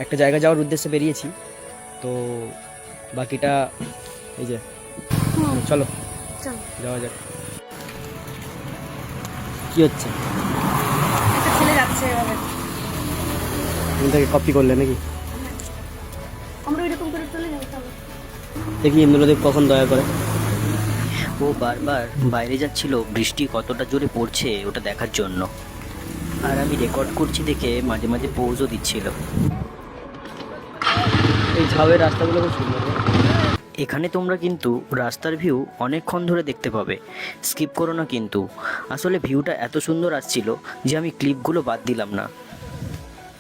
একটা জায়গা যাওয়ার উদ্দেশ্যে বেরিয়েছি, তো বাকিটা এই যে চলো যাওয়া যাক। কি হচ্ছে? একটা ছেলে যাচ্ছে এভাবে। তুমি তাকে কপি করলে নাকি? আমরা এরকম করে চলে যাই তবে। দেখি ইন্দ্রদেব কখন দয়া করে। ও বারবার বাইরে যাচ্ছিল বৃষ্টি কতটা জোরে পড়ছে ওটা দেখার জন্য, আর আমি রেকর্ড করছি দেখে মাঝে মাঝে পৌঁছও দিচ্ছিল। এই ঝাউয়ের রাস্তাগুলো খুব সুন্দর। এখানে তোমরা কিন্তু রাস্তার ভিউ অনেকক্ষণ ধরে দেখতে পাবে, স্কিপ করো না কিন্তু। আসলে ভিউটা এত সুন্দর আসছিল যে আমি ক্লিপগুলো বাদ দিলাম না।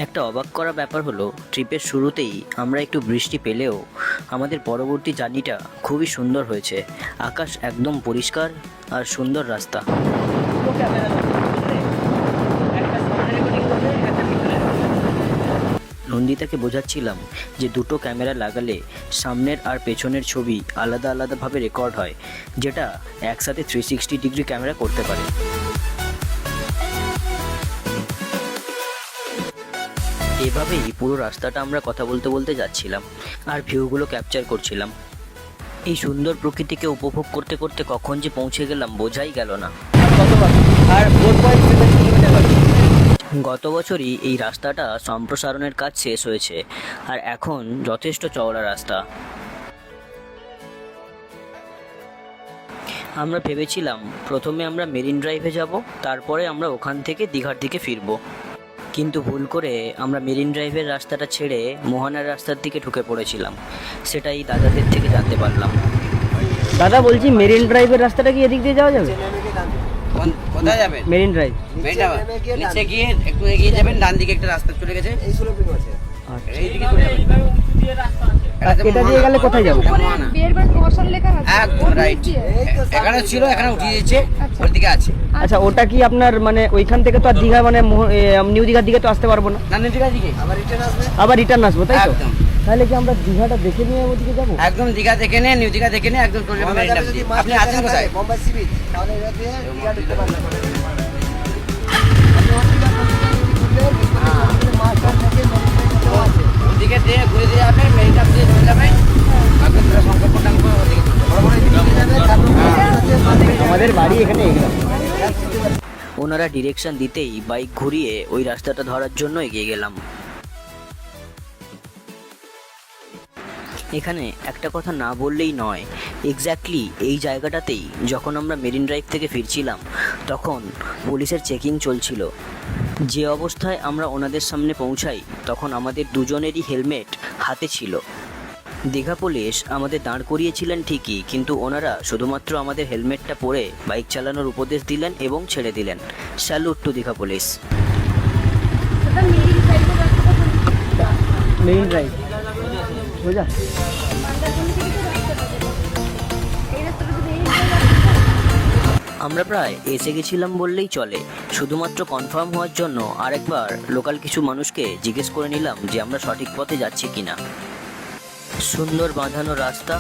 একটা অবাক করা ব্যাপার হলো, ট্রিপের শুরুতেই আমরা একটু বৃষ্টি পেলেও আমাদের পরবর্তী জার্নিটা খুবই সুন্দর হয়েছে। আকাশ একদম পরিষ্কার আর সুন্দর রাস্তা। নন্দিতাকে বোঝাচ্ছিলাম যে দুটো ক্যামেরা লাগালে সামনের আর পেছনের ছবি আলাদা আলাদাভাবে রেকর্ড হয়, যেটা একসাথে 360 ডিগ্রি ক্যামেরা করতে পারে। এভাবেই পুরো রাস্তাটা আমরা কথা বলতে বলতে যাচ্ছিলাম আর ভিউগুলো ক্যাপচার করছিলাম। এই সুন্দর প্রকৃতিকে উপভোগ করতে করতে কখন যে পৌঁছে গেলাম বোঝাই গেল না। আর 4.7 কিলোমিটার। গত বছরই এই রাস্তাটা সম্প্রসারণের কাজ শেষ হয়েছে আর এখন যথেষ্ট চওড়া রাস্তা। আমরা ভেবেছিলাম প্রথমে আমরা মেরিন ড্রাইভে যাব, তারপরে আমরা ওখান থেকে দীঘার দিকে ফিরব, কিন্তু ভুল করে আমরা মেরিন ড্রাইভের রাস্তাটা ছেড়ে মোহনার রাস্তার দিকে ঢুকে পড়েছিলাম। সেটাই দাদাদের থেকে জানতে পারলাম। দাদা বলছি, মেরিন ড্রাইভের রাস্তাটা কি এদিক দিয়ে যাওয়া যাবে? কোথায় যাবেন? মেরিন ড্রাইভ নিচে গিয়ে একটু এগিয়ে যাবেন, ডান দিকে একটা রাস্তা চলে গেছে, এইদিকে চলে যাবেন। এটা দিয়ে গেলে কোথায় যাবো? বিয়েরবাড়ি প্রমোশন লেখা আছে একদম রাইট। এখানে ছিল, এখানে উঠিয়ে দিয়েছে, ওর দিকে আছে। আচ্ছা, ওটা কি আপনার মানে ওইখান থেকে তো আর দীঘা মানে নিউ দীঘার দিকে তো আসতে পারবো না, না দিকে দিকে আবার রিটার্ন আসবো, তাই তো? একদম। তাহলে কি আমরা দীঘাটা দেখে নিয়ে ওদিকে যাবো? একদম দীঘা দেখে নিয়ে, নিউ দীঘা দেখে নিয়ে একদম চলে যাবেন মেরিন ড্রাইভ দিয়ে। আপনি আছেন কোথায়? মুম্বাই সি বিচ, তাহলে এটা দিয়ে দীঘা ঢুকতে পারবেন। ওদিকে দিয়ে ঘুরে দিয়ে যাবেন, মেরিন ড্রাইভ দিয়ে চলে যাবেন, একদম পুরো শঙ্করপুর ওদিকে। আমাদের বাড়ি এখানে এগুলো। ওনারা ডিরেকশন দিতেই বাইক ঘুরিয়ে ওই রাস্তাটা ধরার জন্য এগিয়ে গেলাম। এখানে একটা কথা না বললেই নয়, এক্স্যাক্টলি এই জায়গাটাতেই যখন আমরা মেরিন ড্রাইভ থেকে ফিরছিলাম তখন পুলিশের চেকিং চলছিল। যে অবস্থায় আমরা ওনাদের সামনে পৌঁছাই তখন আমাদের দুজনেরই হেলমেট হাতে ছিল। দীঘা পুলিশ আমাদের দাঁড় করিয়েছিলেন ঠিকই, কিন্তু ওনারা শুধুমাত্র আমাদের হেলমেটটা পরে বাইক চালানোর উপদেশ দিলেন এবং ছেড়ে দিলেন। Salute to Digha police. সেটা মেরিন সাইডের রাস্তাটা মেরিন ড্রাইভ বুঝা। এই রাস্তাটা যদি আমরা প্রায় এসে গেছিলাম বললেই চলে। শুধুমাত্র কনফার্ম হওয়ার জন্য আরেকবার লোকাল কিছু মানুষকে জিজ্ঞেস করে নিলাম যে আমরা সঠিক পথে যাচ্ছি কিনা। সুন্দর বাঁধানো রাস্তা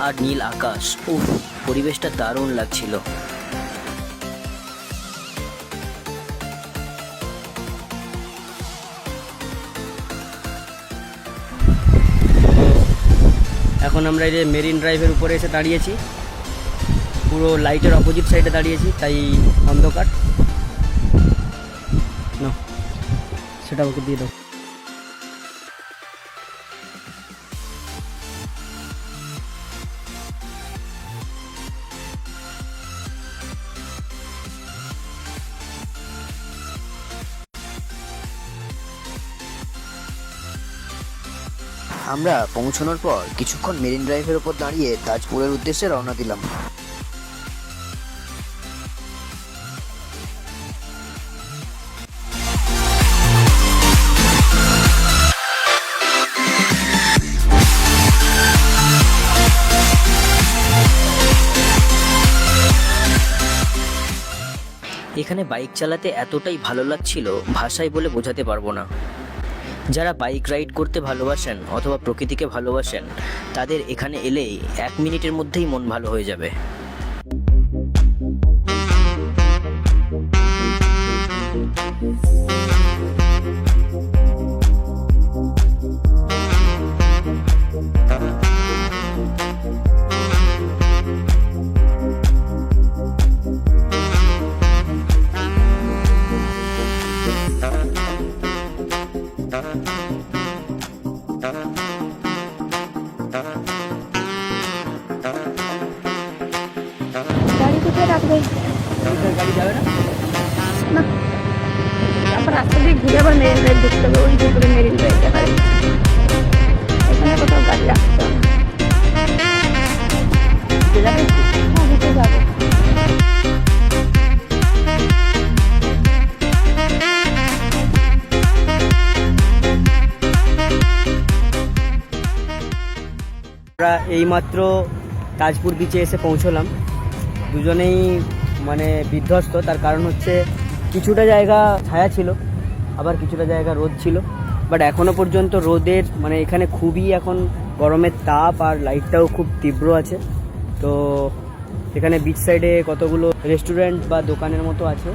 আর নীল আকাশ, উফ, পরিবেশটা দারুণ লাগছিল। এখন আমরা এই যে মেরিন ড্রাইভের উপরে এসে দাঁড়িয়েছি, পুরো লাইটের অপোজিট সাইডে দাঁড়িয়েছি, তাই অন্ধকার। না, সেটা ওকে দিয়ে দাও। আমরা পৌঁছানোর পর কিছুক্ষণ মেরিন ড্রাইভের উপর দাঁড়িয়ে তাজপুরের উদ্দেশ্যে রওনা দিলাম। এখানে বাইক চালাতে এতটাই ভালো লাগছিল, ভাষায় বলে বোঝাতে পারবো না। যারা বাইক রাইড করতে ভালোবাসেন অথবা প্রকৃতিকে ভালোবাসেন তাদের এখানে এলেই 1 মিনিটের মধ্যেই মন ভালো হয়ে যাবে। গাড়ি কোথায় রাখবে? গাড়ি যাবে না? না, আবার রাস্তা দিয়ে ঘুরে আবার মেরিন ড্রাইভ ঢুকতে হবে, ওই দিকে মেরিন ড্রাইভ দেখা যাচ্ছে। এখানে কোথাও গাড়ি রাখতে হবে। ঢুকে যাবে একটু? হ্যাঁ, ঢুকে যাবে। আমরা এইমাত্র তাজপুর বিচে এসে পৌঁছলাম। দুজনেই মানে বিধ্বস্ত, তার কারণ হচ্ছে কিছুটা জায়গা ছায়া ছিল, আবার কিছুটা জায়গা রোদ ছিল। বাট এখনও পর্যন্ত রোদের মানে এখানে খুবই এখন গরমের তাপ, আর লাইটটাও খুব তীব্র আছে। তো এখানে বিচ সাইডে কতগুলো রেস্টুরেন্ট বা দোকানের মতো আছে,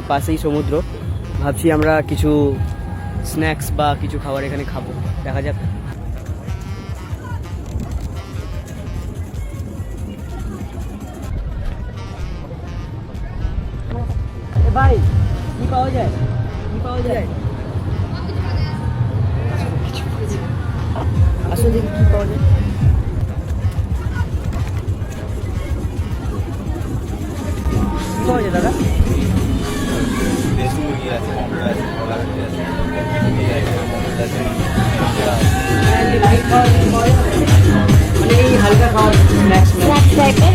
পাশেই সমুদ্র। ভাবছি আমরা কিছু স্ন্যাক্স বা কিছু খাবার এখানে খাবো, দেখা যাক। ভাই কি পাওয়া যায়, কি পাওয়া যায়? আসলে দেখি কি পাওয়া যায়। কি পাওয়া যায় দাদা? মানে এই হালকা খাওয়ার স্ন্যাক্স স্ন্যাক্স টাইপের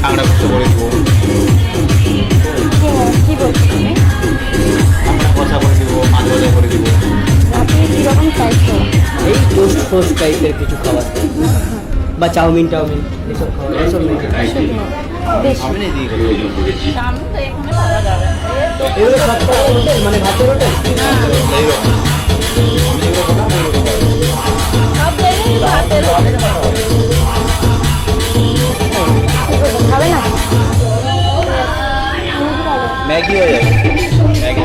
কাঁকড়া কষ্ট করে দিব, কি বলছো তুমি? কাঁকড়া কষা করে দিব, মাছ ভাজা করে দিব। আপনি কীরকম চাইছো? এই টোস্ট ফোস্ট টাইপের কিছু খাবার বা চাউমিন টাউমিন এসব খাবার, এসব নেই। বেশ আমি না দিয়ে দেবো। এগুলো সব হোটেল মানে ভাতের হোটেল? খাবে না? ম্যাগি হয়ে যাবে, ম্যাগি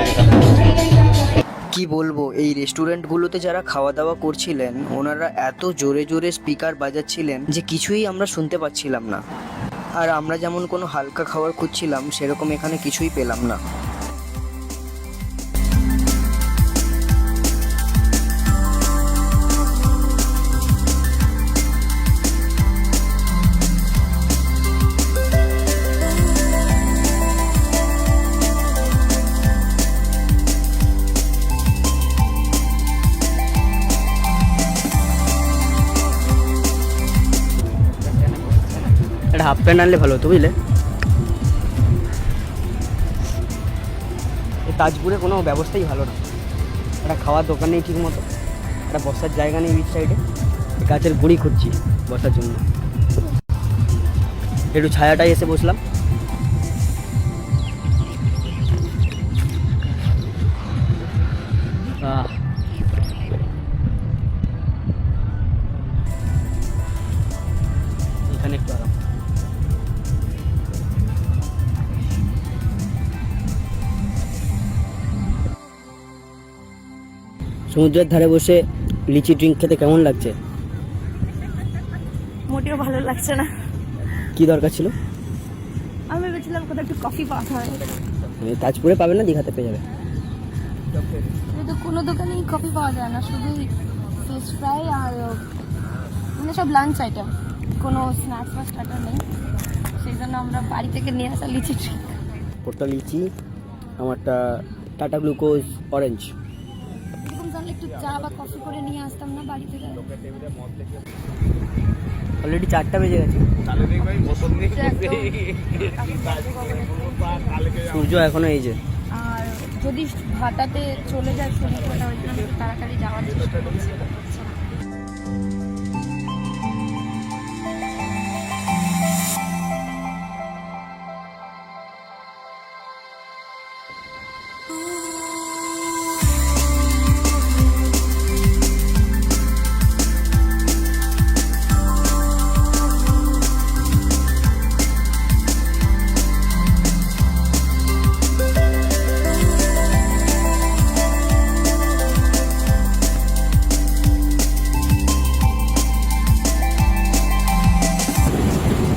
কি বলবো, এই রেস্টুরেন্টগুলোতে যারা খাওয়া দাওয়া করছিলেন ওনারা এত জোরে জোরে স্পিকার বাজাচ্ছিলেন যে কিছুই আমরা শুনতে পাচ্ছিলাম না। আর আমরা যেমন কোনো হালকা খাবার খুঁজছিলাম সেরকম এখানে কিছুই পেলাম না। একটা হাফ প্যান্ট আনলে ভালো হতো বুঝলে। এই তাজপুরে কোনো ব্যবস্থাই ভালো না, একটা খাওয়ার দোকান নেই ঠিক মতো, একটা বসার জায়গা নেই বিচ সাইডে। গাছের গুঁড়ি খুঁজছি বসার জন্য, একটু ছায়াটাই এসে বসলাম। এখানে একটু আরাম। সমুদ্রের ধারে বসে লিচি ড্রিঙ্ক খেতে কেমন লাগছে? মোটেও ভালো লাগছে না। কি দরকার ছিল? আমি ভেবেছিলাম কোথাও একটু কফি পাওয়া যায়। তাজপুরে পাবে না, দীঘাতে পেয়ে যাবে। কিন্তু কোনো দোকানেই কফি পাওয়া যায় না, শুধু ফিশ ফ্রাই আর মানে সব লাঞ্চ আইটেম, কোনো স্ন্যাক্স বা স্টার্টার নেই। সেই জন্য আমরা বাড়ি থেকে নিয়ে আসা লিচি ড্রিঙ্ক। ওটা লিচি, আমারটা টাটা গ্লুকোজ অরেঞ্জ। এরকম জানলে একটু চা বা কফি করে নিয়ে আসতাম না বাড়ি থেকে। অলরেডি 4টা বেজে গেছে, সূর্য এখনো এই যে। আর যদি ভাটাতে চলে যায় সমুদ্রটা, ওই জন্য একটু তাড়াতাড়ি যাওয়ার চেষ্টা করছি।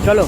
চলো।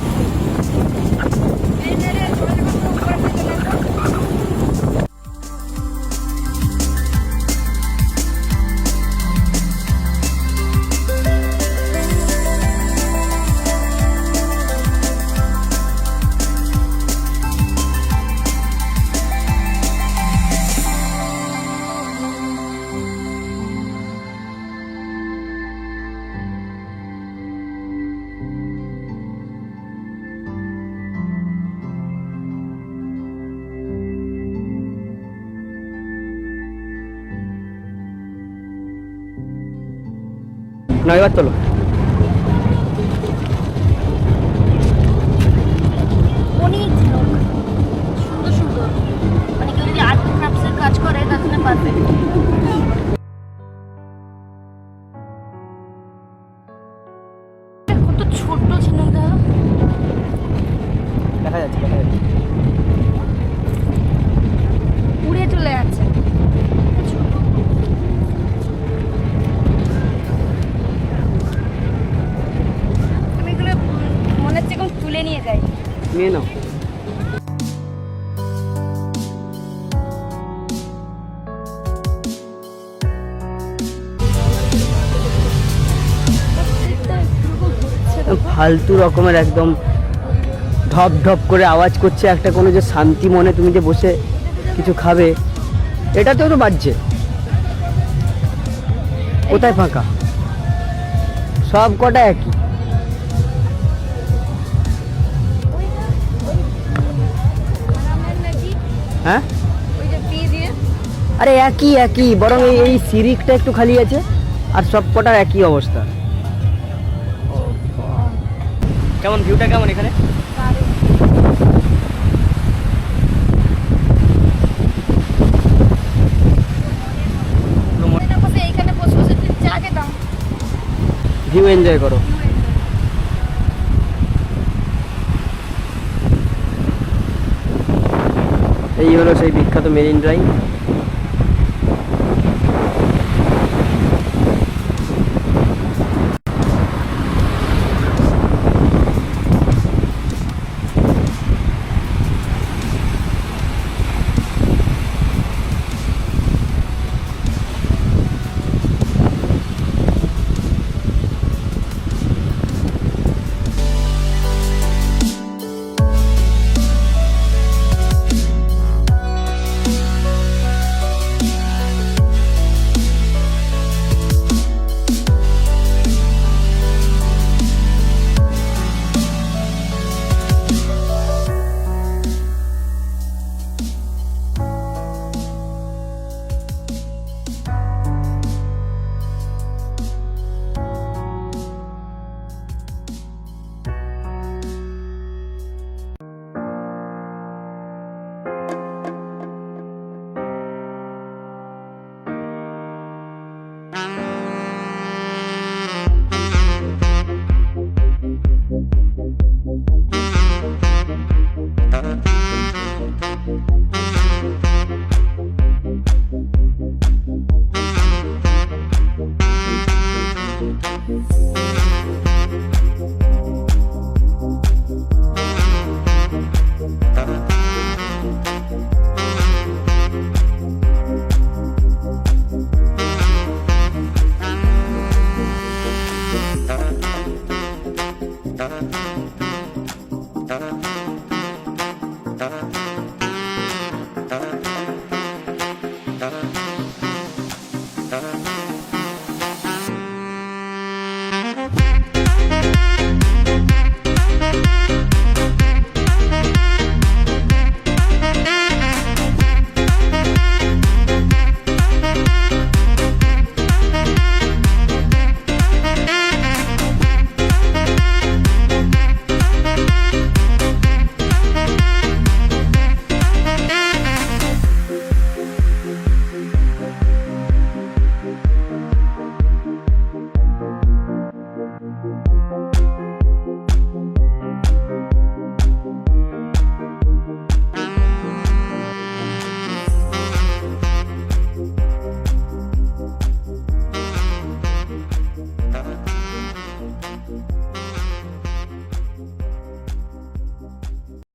না এবার তোলো। অনেক ঝিনুক, সুন্দর সুন্দর, মানে কেউ যদি আর্ট ক্রাফটসের কাজ করে তার জন্য পারফেক্ট। কত ছোট ঝিনুক দেখো। দেখা যাচ্ছে দেখা যাচ্ছে। উড়ে চলে যাচ্ছে। আমি এগুলো মনে হচ্ছে এখন তুলে নিয়ে যাই। নিয়ে নাও। ফালতু রকমের একদম ঢপ ঢপ করে আওয়াজ করছে একটা, কোনো যে শান্তি মনে তুমি যে বসে কিছু খাবে, এটাতেও তো বাজছে। কোথায় ফাঁকা? সব কটা একই। হ্যাঁ আরে একই একই, বরং এই সিরিকটা একটু খালি আছে আর সব কটার একই অবস্থা। কেমন ভিউটা কেমন এখানে? এইখানে বসে বসে চা খেতাম। ভিউ এনজয় করো। এই হলো সেই বিখ্যাত মেরিন ড্রাইভ।